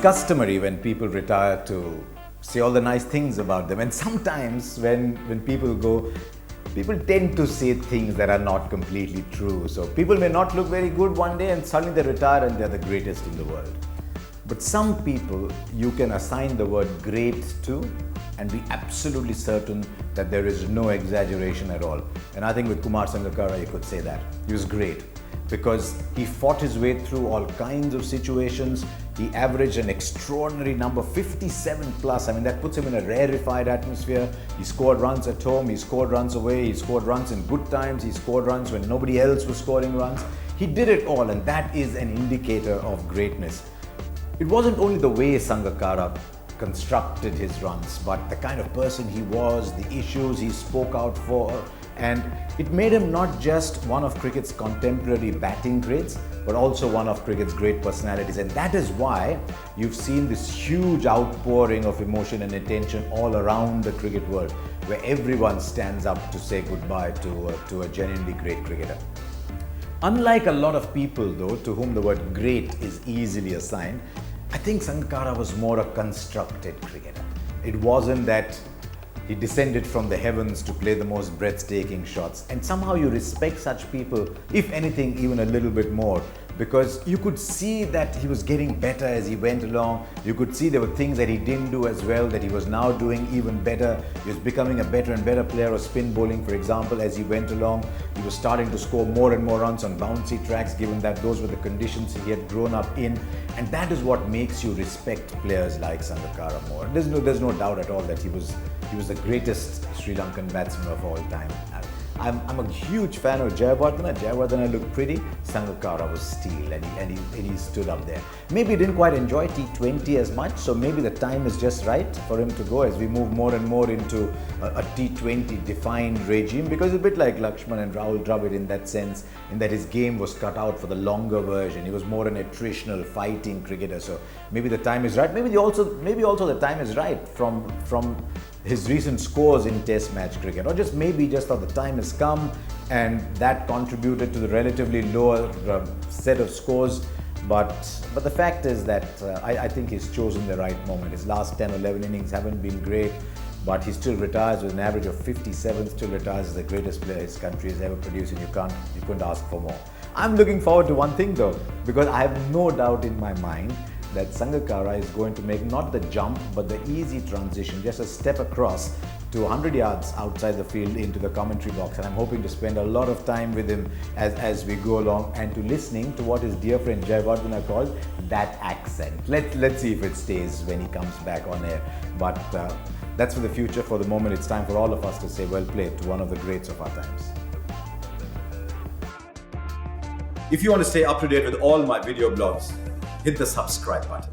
customary when people retire to say all the nice things about them. And sometimes when people go, people tend to say things that are not completely true. So people may not look very good one day and suddenly they retire and they're the greatest in the world. But some people you can assign the word great to and be absolutely certain that there is no exaggeration at all. And I think with Kumar Sangakkara you could say that. He was great because he fought his way through all kinds of situations. He averaged an extraordinary number, 57 plus. I mean, that puts him in a rarefied atmosphere. He scored runs at home, he scored runs away, he scored runs in good times, he scored runs when nobody else was scoring runs. He did it all, and that is an indicator of greatness. It wasn't only the way Sangakkara constructed his runs, but the kind of person he was, the issues he spoke out for, and it made him not just one of cricket's contemporary batting greats, but also one of cricket's great personalities. And that is why you've seen this huge outpouring of emotion and attention all around the cricket world, where everyone stands up to say goodbye to a genuinely great cricketer. Unlike a lot of people though, to whom the word great is easily assigned, I think Sangakkara was more a constructed cricketer. It wasn't that he descended from the heavens to play the most breathtaking shots. And somehow you respect such people, if anything, even a little bit more, because you could see that he was getting better as he went along. You could see there were things that he didn't do as well that he was now doing even better. He was becoming a better and better player of spin bowling, for example, as he went along. He was starting to score more and more runs on bouncy tracks, given that those were the conditions he had grown up in. And that is what makes you respect players like Sangakkara more. There's no doubt at all that he was the greatest Sri Lankan batsman of all time. I'm a huge fan of Jayawardene. Jayawardene looked pretty. Sangakkara was steel, and he stood up there. Maybe he didn't quite enjoy T20 as much, so maybe the time is just right for him to go as we move more and more into a T20 defined regime, because it's a bit like Lakshman and Rahul Dravid in that sense, in that his game was cut out for the longer version. He was more an attritional, fighting cricketer. So maybe the time is right. Maybe also the time is right from his recent scores in Test match cricket, or just maybe just how the time has come and that contributed to the relatively lower set of scores. But the fact is that I think he's chosen the right moment. His last 10 or 11 innings haven't been great, but he still retires with an average of 57, still retires as the greatest player his country has ever produced, and you couldn't ask for more. I'm looking forward to one thing though, because I have no doubt in my mind that Sangakkara is going to make not the jump but the easy transition, just a step across to 100 yards outside the field into the commentary box. And I'm hoping to spend a lot of time with him as we go along, and to listening to what his dear friend Jayawardene called that accent. Let's see if it stays when he comes back on air. But that's for the future. For the moment, it's time for all of us to say well played to one of the greats of our times. If you want to stay up to date with all my video blogs, hit the subscribe button.